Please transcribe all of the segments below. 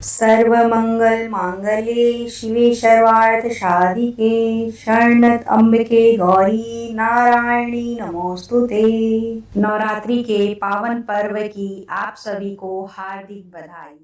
सर्वमंगल मांगल्ये शिवे सर्वार्थ साधिके शरणत अंबिके गौरी नारायणी नमोस्तुते। नवरात्रि के पावन पर्व की आप सभी को हार्दिक बधाई।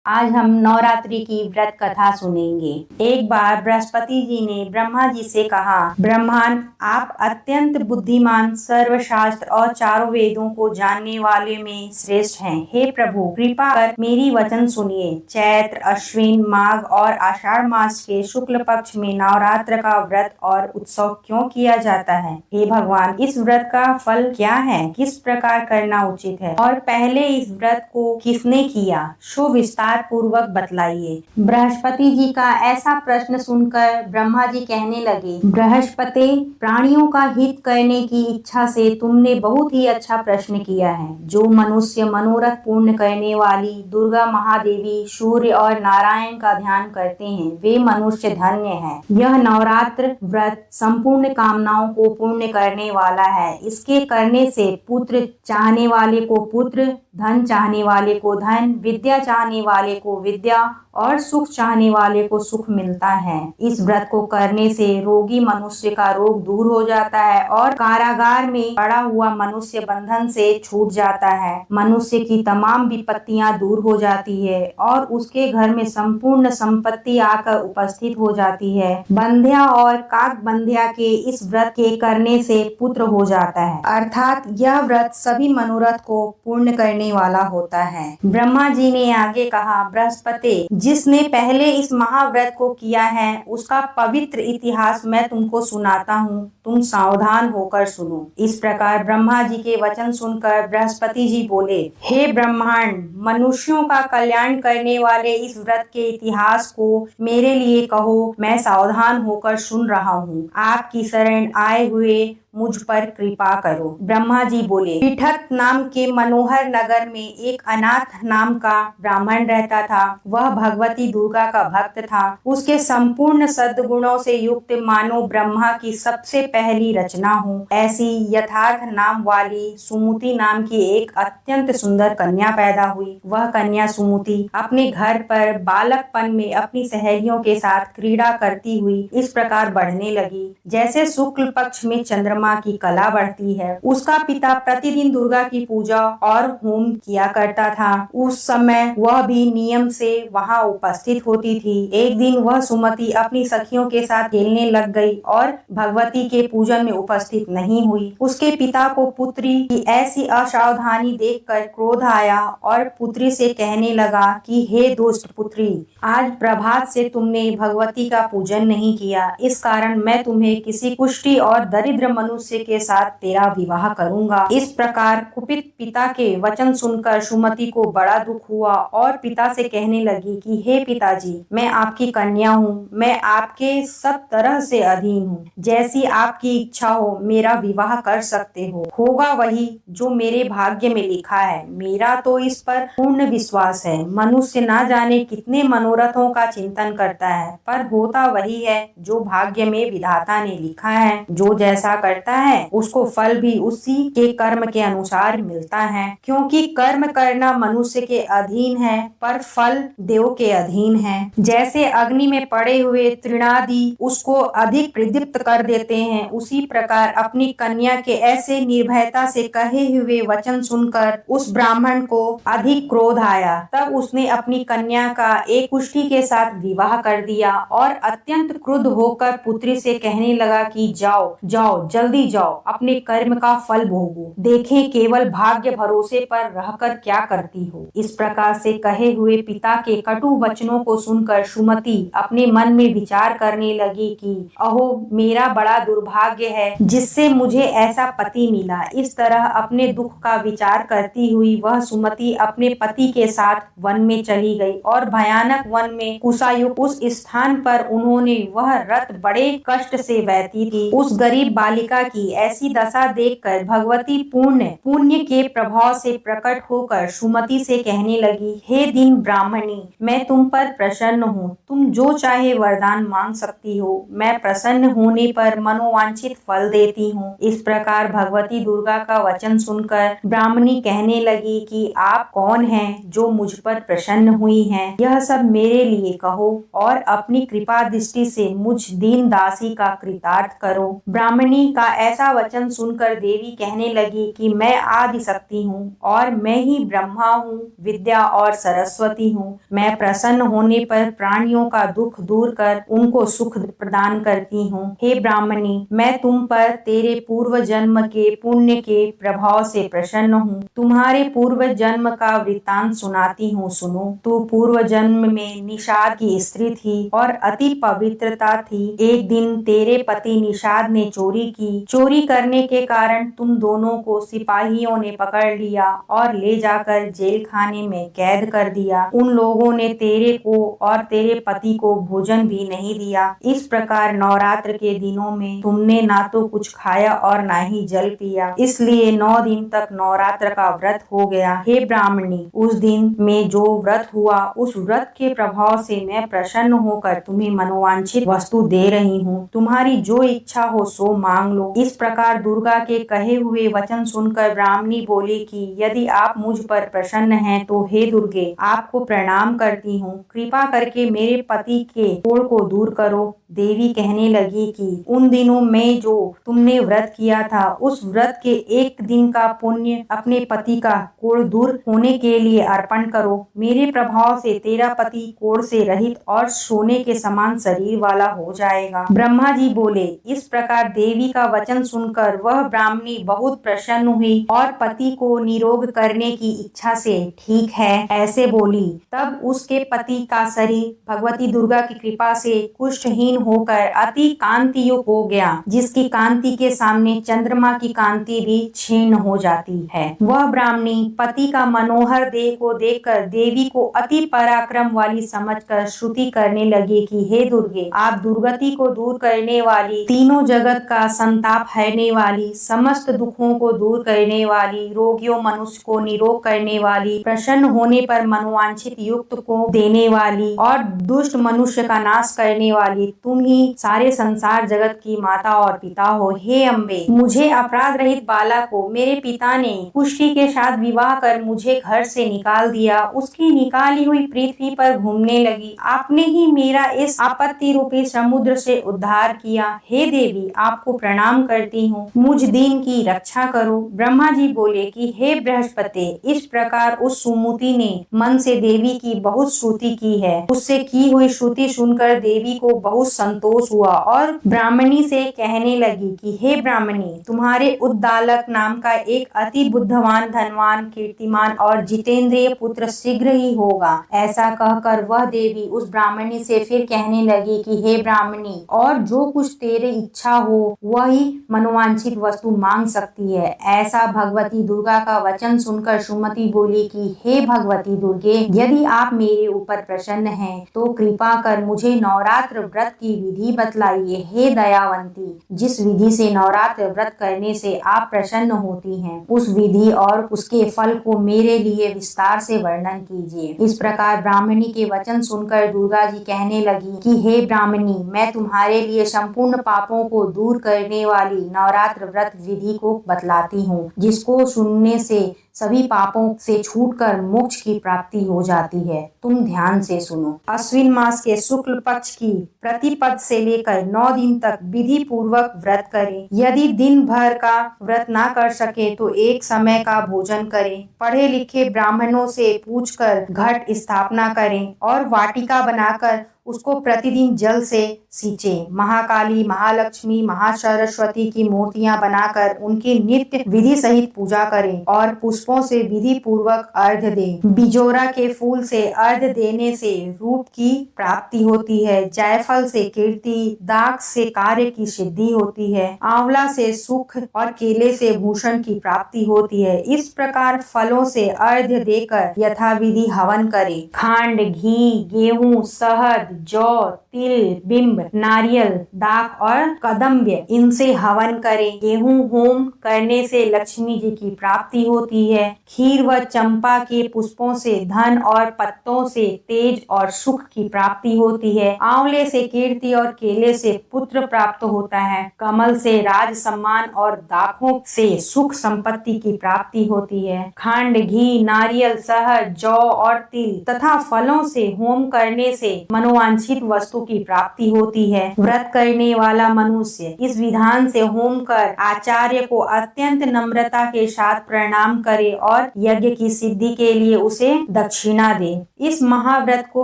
आज हम नवरात्रि की व्रत कथा सुनेंगे। एक बार बृहस्पति जी ने ब्रह्मा जी से कहा, ब्रह्मांड आप अत्यंत बुद्धिमान, सर्वशास्त्र और चारों वेदों को जानने वाले में श्रेष्ठ हैं। हे प्रभु, कृपा कर मेरी वचन सुनिए। चैत्र, अश्विन, माघ और आषाढ़ मास के शुक्ल पक्ष में नवरात्र का व्रत और उत्सव क्यों किया जाता है? हे भगवान, इस व्रत का फल क्या है? किस प्रकार करना उचित है? और पहले इस व्रत को किसने किया? सो विस्तार पूर्वक बतलाइए। बृहस्पति जी का ऐसा प्रश्न सुनकर ब्रह्मा जी कहने लगे, बृहस्पति, प्राणियों का हित करने की इच्छा से तुमने बहुत ही अच्छा प्रश्न किया है। जो मनुष्य मनोरथ पूर्ण करने वाली दुर्गा महादेवी, सूर्य और नारायण का ध्यान करते हैं, वे मनुष्य धन्य हैं। यह नवरात्र व्रत संपूर्ण कामनाओं को पूर्ण करने वाला है। इसके करने से पुत्र चाहने वाले को पुत्र, धन चाहने वाले को धन, विद्या चाहने वाले को विद्या और सुख चाहने वाले को सुख मिलता है। इस व्रत को करने से रोगी मनुष्य का रोग दूर हो जाता है और कारागार में पड़ा हुआ मनुष्य बंधन से छूट जाता है। मनुष्य की तमाम विपत्तियां दूर हो जाती है और उसके घर में संपूर्ण संपत्ति आकर उपस्थित हो जाती है। बंध्या और काक बंध्या के इस व्रत के करने से पुत्र हो जाता है, अर्थात यह व्रत सभी मनोरथ को पूर्ण करने वाला होता है। ब्रह्मा जी ने आगे कहा, बृहस्पति, जिसने पहले इस महाव्रत को किया है उसका पवित्र इतिहास मैं तुमको सुनाता हूँ, तुम सावधान होकर सुनो। इस प्रकार ब्रह्मा जी के वचन सुनकर बृहस्पति जी बोले, हे ब्रह्मांड, मनुष्यों का कल्याण करने वाले इस व्रत के इतिहास को मेरे लिए कहो, मैं सावधान होकर सुन रहा हूँ। आपकी शरण आए हुए मुझ पर कृपा करो। ब्रह्मा जी बोले, पृथक नाम के मनोहर नगर में एक अनाथ नाम का ब्राह्मण रहता था। वह भगवती दुर्गा का भक्त था। उसके संपूर्ण सद्गुणों से युक्त मानो ब्रह्मा की सबसे पहली रचना हो ऐसी यथार्थ नाम वाली सुमति नाम की एक अत्यंत सुंदर कन्या पैदा हुई। वह कन्या सुमति अपने घर पर बालकपन में अपनी सहेलियों के साथ क्रीड़ा करती हुई इस प्रकार बढ़ने लगी, जैसे शुक्ल पक्ष में चंद्रमा की कला बढ़ती है। उसका पिता प्रतिदिन दुर्गा की पूजा और होम किया करता था। उस समय वह भी नियम से वहां उपस्थित होती थी। एक दिन वह सुमति अपनी सखियों के साथ खेलने लग गई और भगवती के पूजन में उपस्थित नहीं हुई। उसके पिता को पुत्री की ऐसी असावधानी देखकर क्रोध आया और पुत्री से कहने लगा कि हे दुष्ट पुत्री, आज प्रभात से तुमने भगवती का पूजन नहीं किया, इस कारण मैं तुम्हें किसी कुष्ठी और दरिद्र मनुष्य के साथ तेरा विवाह करूंगा। इस प्रकार कुपित पिता के वचन सुनकर सुमति को बड़ा दुख हुआ और पिता से कहने लगी कि हे पिताजी, मैं आपकी कन्या हूँ, मैं आपके सब तरह से अधीन हूँ। जैसी आपकी इच्छा हो मेरा विवाह कर सकते हो। होगा वही जो मेरे भाग्य में लिखा है। मेरा तो इस पर पूर्ण विश्वास है। मनुष्य ना जाने कितने मनोरथों का चिंतन करता है, पर होता वही है जो भाग्य में विधाता ने लिखा है। जो जैसा करता है उसको फल भी उसी के कर्म के अनुसार मिलता है। क्योंकि कर्म करना मनुष्य के अधीन है पर फल देव के अधीन है। जैसे अग्नि में पड़े हुए तृणादि उसको अधिक प्रदीप्त कर देते हैं, उसी प्रकार अपनी कन्या के ऐसे निर्भयता से कहे हुए वचन सुनकर उस ब्राह्मण को अधिक क्रोध आया। तब उसने अपनी कन्या का एक कुष्ठी के साथ विवाह कर दिया और अत्यंत क्रुद्ध होकर पुत्री से कहने लगा कि जाओ जाओ, जल्दी जाओ, अपने कर्म का फल भोगो। देखें केवल भाग्य भरोसे पर रहकर क्या करती हो। इस प्रकार से कहे हुए पिता के कटु वचनों को सुनकर सुमति अपने मन में विचार करने लगी कि अहो, मेरा बड़ा दुर्भाग्य है जिससे मुझे ऐसा पति मिला। इस तरह अपने दुख का विचार करती हुई वह सुमति अपने पति के साथ वन में चली गई और भयानक वन में कुशायुक्त उस स्थान पर उन्होंने वह रत बड़े कष्ट से बहती थी उस गरीब बालिका दुर्गा की ऐसी दशा देखकर भगवती पूर्ण पुण्य के प्रभाव से प्रकट होकर सुमति से कहने लगी, हे दीन ब्राह्मणी, मैं तुम पर प्रसन्न हूँ। तुम जो चाहे वरदान मांग सकती हो। मैं प्रसन्न होने पर मनोवांछित फल देती हूँ। इस प्रकार भगवती दुर्गा का वचन सुनकर ब्राह्मणी कहने लगी कि आप कौन हैं जो मुझ पर प्रसन्न हुई हैं? यह सब मेरे लिए कहो और अपनी कृपा दृष्टि से मुझ दीन दासी का कृतार्थ करो। ब्राह्मणी का ऐसा वचन सुनकर देवी कहने लगी कि मैं आदि शक्ति हूँ और मैं ही ब्रह्मा हूँ, विद्या और सरस्वती हूँ। मैं प्रसन्न होने पर प्राणियों का दुख दूर कर उनको सुख प्रदान करती हूँ। हे ब्राह्मणी, मैं तुम पर तेरे पूर्व जन्म के पुण्य के प्रभाव से प्रसन्न हूँ। तुम्हारे पूर्व जन्म का वृत्तांत सुनाती हूँ, सुनो। तू पूर्व जन्म में निषाद की स्त्री थी और अति पवित्रता थी। एक दिन तेरे पति निषाद ने चोरी की। चोरी करने के कारण तुम दोनों को सिपाहियों ने पकड़ लिया और ले जाकर जेल खाने में कैद कर दिया। उन लोगों ने तेरे को और तेरे पति को भोजन भी नहीं दिया। इस प्रकार नवरात्र के दिनों में तुमने ना तो कुछ खाया और ना ही जल पिया, इसलिए 9 दिन तक नवरात्र का व्रत हो गया। हे ब्राह्मणी, उस दिन में जो व्रत हुआ उस व्रत के प्रभाव से मैं प्रसन्न होकर तुम्हें मनोवांछित वस्तु दे रही हूँ। तुम्हारी जो इच्छा हो सो मांग लो। इस प्रकार दुर्गा के कहे हुए वचन सुनकर ब्राह्मणी बोली कि यदि आप मुझ पर प्रसन्न हैं तो हे दुर्गे, आपको प्रणाम करती हूँ। कृपा करके मेरे पति के कोढ़ को दूर करो। देवी कहने लगी कि उन दिनों में जो तुमने व्रत किया था उस व्रत के एक दिन का पुण्य अपने पति का कोढ़ दूर होने के लिए अर्पण करो। मेरे प्रभाव से तेरा पति कोढ़ से रहित और सोने के समान शरीर वाला हो जाएगा। ब्रह्मा जी बोले। इस प्रकार देवी का वचन सुनकर वह ब्राह्मणी बहुत प्रसन्न हुई और पति को निरोग करने की इच्छा से ठीक है ऐसे बोली। तब उसके पति का शरीर भगवती दुर्गा की कृपा से कुष्ठहीन होकर अति कांति युक्त हो गया, जिसकी कांति के सामने चंद्रमा की कांति भी क्षीण हो जाती है। वह ब्राह्मणी पति का मनोहर देह को देखकर देवी को अति पराक्रम वाली समझकर स्तुति करने लगी कि हे दुर्गे, आप दुर्गति को दूर करने वाली, तीनों जगत का संताप हरने वाली, समस्त दुखों को दूर करने वाली, रोगियों मनुष्य को निरोग करने वाली, प्रसन्न होने पर मनोवांछित युक्त को देने वाली और दुष्ट मनुष्य का नाश करने वाली, तुम ही सारे संसार जगत की माता और पिता हो। हे अम्बे, मुझे अपराध रहित बालक को मेरे पिता ने कुष्ठी के साथ विवाह कर मुझे घर से निकाल दिया। उसकी निकाली हुई पृथ्वी पर घूमने लगी। आपने ही मेरा इस आपत्ति रूपी समुद्र से उद्धार किया। हे देवी, आपको प्रणाम करती हूँ, मुझ दीन की रक्षा करो। ब्रह्मा जी बोले कि हे बृहस्पति, इस प्रकार उस सुमति ने मन से देवी की बहुत स्तुति की है। उससे की हुई स्तुति सुनकर देवी को बहुत संतोष हुआ और ब्राह्मणी से कहने लगी कि हे ब्राह्मणी, तुम्हारे उद्दालक नाम का एक अति बुद्धिमान, धनवान, कीर्तिमान और जितेंद्रिय पुत्र शीघ्र ही होगा। ऐसा कहकर वह देवी उस ब्राह्मणी से फिर कहने लगी कि हे ब्राह्मणी, और जो कुछ तेरे इच्छा हो वही मनोवांछित वस्तु मांग सकती है। ऐसा भगवती दुर्गा का वचन सुनकर सुमति बोली कि हे भगवती दुर्गे, यदि आप मेरे ऊपर प्रसन्न हैं तो कृपा कर मुझे नवरात्र व्रत की विधि बतलाइए। हे दयावंती, जिस विधि से नवरात्र व्रत करने से आप प्रसन्न होती हैं, उस विधि और उसके फल को मेरे लिए विस्तार से वर्णन कीजिए। इस प्रकार ब्राह्मणी के वचन सुनकर दुर्गा जी कहने लगी कि हे ब्राह्मणी, मैं तुम्हारे लिए संपूर्ण पापों को दूर करने वाली नवरात्र व्रत विधि को बतलाती हूँ, जिसको सुनने से सभी पापों से छूटकर मोक्ष की प्राप्ति हो जाती है। तुम ध्यान से सुनो। अश्विन मास के शुक्ल पक्ष की प्रतिपद से लेकर 9 दिन तक विधि पूर्वक व्रत करें। यदि दिन भर का व्रत ना कर सके तो एक समय का भोजन करें। पढ़े लिखे ब्राह्मणों से पूछकर घट स्थापना करें और वाटिका बनाकर उसको प्रतिदिन जल से सींचे। महाकाली, महालक्ष्मी, महासरस्वती की मूर्तियां बनाकर उनकी नित्य विधि सहित पूजा करें और पुष्प पुष्पों से विधि पूर्वक अर्घ्य दें। बिजोरा के फूल से अर्घ्य देने से रूप की प्राप्ति होती है। जायफल से कीर्ति, दाख से कार्य की सिद्धि होती है, आंवला से सुख और केले से भूषण की प्राप्ति होती है। इस प्रकार फलों से अर्घ्य देकर यथाविधि हवन करें। खांड, घी, गेहूं, शहद, जौ, तिल, बिंब, नारियल, दाख और कदम्ब इनसे हवन करें। गेहूं होम करने से लक्ष्मी जी की प्राप्ति होती है। खीर व चंपा के पुष्पों से धन और पत्तों से तेज और सुख की प्राप्ति होती है। आंवले से कीर्ति और केले से पुत्र प्राप्त होता है। कमल से राज सम्मान और दाखों से सुख संपत्ति की प्राप्ति होती है। खंड, घी, नारियल, शहद, जौ और तिल तथा फलों से होम करने से मनोवांछित वस्तु की प्राप्ति होती है। व्रत करने वाला मनुष्य इस विधान से होम कर आचार्य को अत्यंत नम्रता के साथ प्रणाम करे और यज्ञ की सिद्धि के लिए उसे दक्षिणा दे। इस महाव्रत को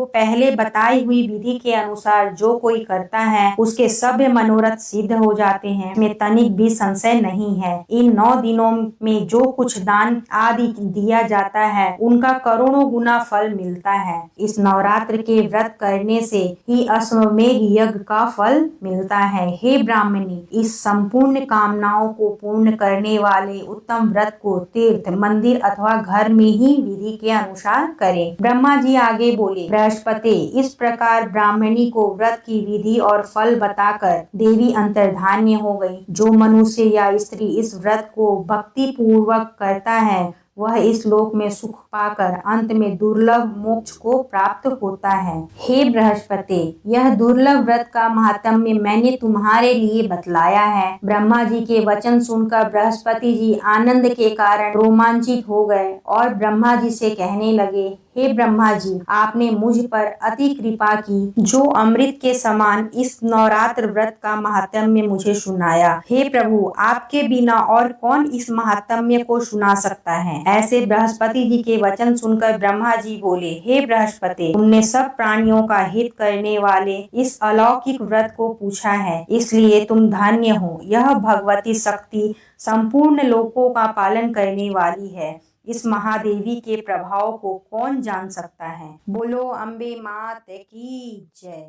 पहले बताई हुई विधि के अनुसार जो कोई करता है उसके सभ्य मनोरथ सिद्ध हो जाते हैं, में तनिक भी संशय नहीं है। इन 9 दिनों में जो कुछ दान आदि दिया जाता है उनका करोड़ों गुना फल मिलता है। इस नवरात्र के व्रत करने से ही अश्वमेध यज्ञ का फल मिलता है। हे ब्राह्मणी, इस संपूर्ण कामनाओं को पूर्ण करने वाले उत्तम व्रत को तीर्थ, मंदिर अथवा घर में ही विधि के अनुसार करें। ब्रह्मा जी आगे बोले, बृहस्पति, इस प्रकार ब्राह्मणी को व्रत की विधि और फल बताकर देवी अंतर्धान्य हो गई। जो मनुष्य या स्त्री इस व्रत को भक्ति पूर्वक करता है वह इस लोक में सुख पाकर अंत में दुर्लभ मोक्ष को प्राप्त होता है। हे बृहस्पति, यह दुर्लभ व्रत का महात्म्य मैंने तुम्हारे लिए बतलाया है। ब्रह्मा जी के वचन सुनकर बृहस्पति जी आनंद के कारण रोमांचित हो गए और ब्रह्मा जी से कहने लगे, हे ब्रह्मा जी, आपने मुझ पर अति कृपा की जो अमृत के समान इस नवरात्र व्रत का महात्म्य मुझे सुनाया। हे प्रभु, आपके बिना और कौन इस महात्म्य को सुना सकता है। ऐसे बृहस्पति जी के वचन सुनकर ब्रह्मा जी बोले, हे बृहस्पति, तुमने सब प्राणियों का हित करने वाले इस अलौकिक व्रत को पूछा है, इसलिए तुम धन्य हो। यह भगवती शक्ति संपूर्ण लोकों का पालन करने वाली है। इस महादेवी के प्रभाव को कौन जान सकता है। बोलो अम्बे मात की जय।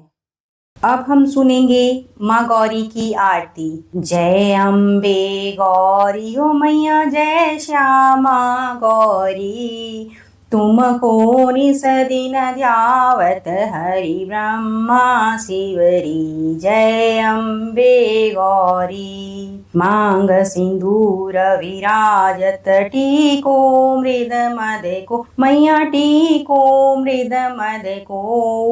अब हम सुनेंगे माँ गौरी की आरती। जय अम्बे गौरी हो मैया, जय श्यामा गौरी, तुमको निस दिन ध्यावत हरि ब्रह्मा शिवरी। जय अम्बे गौरी, मांग सिंदूर विराजत, टीको मृद मद को मैया, टीको मृद मद को,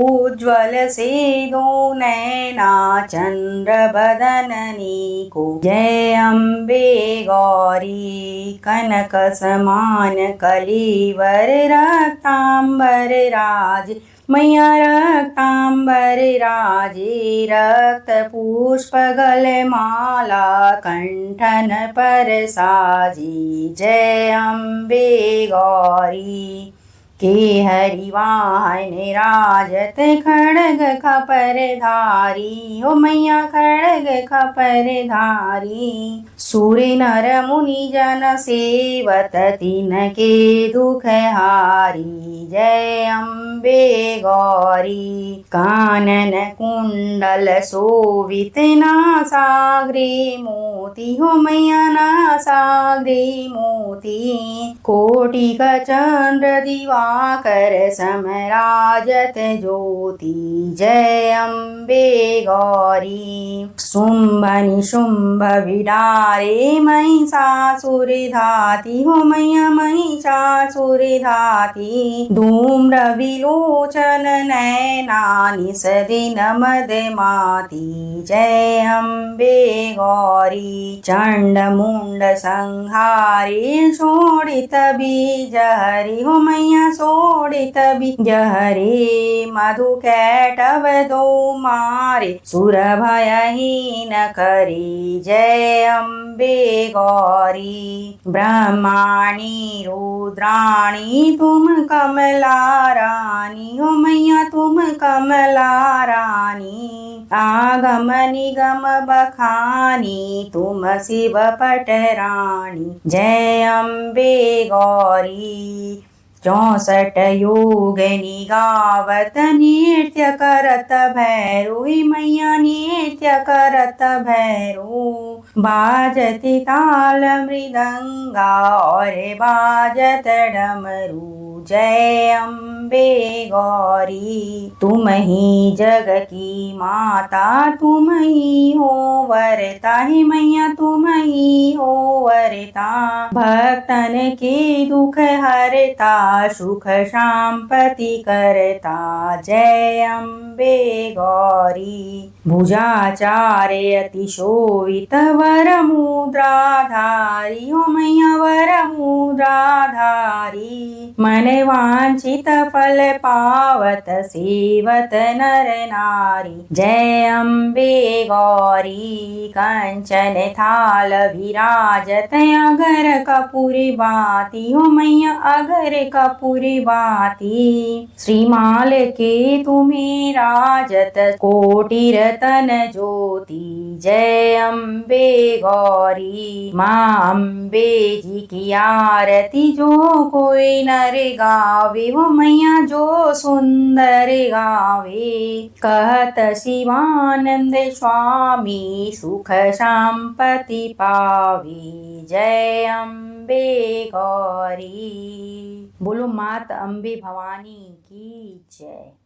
उज्ज्वल से दो नैना चंद्र बदननी को। जय अम्बे गौरी, कनक समान कलीवर, रक्तांबर राज मैया, रक्तांबर राजे, रक्त पुष्प गल माला कंठन पर साजी। जय अम्बे गौरी, के हरिवाहन राजत, खड़ग खपर धारी हो मैया, खड़ग खपर धारी, सूर नर मुनि जन सेवत, तिनके दुख हारी। जय अम्बे गौरी, कानन कुंडल शोभित, नासाग्रे मोती हो मैया, नासाग्रे मोती, कोटि का चंद्र दिवाकर समराजत ज्योति। जय अम्बे गौरी, शुंभ निशुंभ विडारे, महिषासुर धाती हो मैया, महिषासुर धाती, धूम्र विलोचन नैना, निस दिन मदमाती। जय अम्बे गौरी, चंड मुंड संहारे, शोणित बीज हरि हो मैया, शोणित बीज हरि, मधु कैटव दो मारे, सुर भयहीन करी। जय अम्बे अम्बे गौरी। ब्रह्माणी रुद्राणी तुम कमला रानी हो मैया तुम कमला रानी। आगम निगम बखानी तुम शिव पटरानी। जय अम्बे गौरी। 64 योगिनी गावत नृत्य करत भैरो मैया नृत्य करत भैरो। बाजत ताल मृदंगा और बाजत डमरू। जय अम्बे गौरी। तुम ही जग की माता तुम ही हो वरता ही मैया तुम ही हो वरता। भक्तन के दुख हरता सुख शांपति करता। जय अम्बे गौरी। भुजाचार्य अति शोभित वर मुद्राधारी हो मैया वर मुद्राधारी। मन वांछित फल पावत सेवत नर नारी। जय अम्बे गौरी। कंचन थाल विराजत अगर कपूरी बाती हो मैया अगर कपूरी बाती। श्रीमाल के तुम्हें राजत कोटि रतन ज्योति। जय अम्बे गौरी। माँ अम्बे जी की आरती जो कोई नर गावे हो मैया जो सुंदर गावे। कहत शिवानंद स्वामी सुख शांपति पावे। जय अम्बे गौरी। बोलो मात अम्बे भवानी की जय।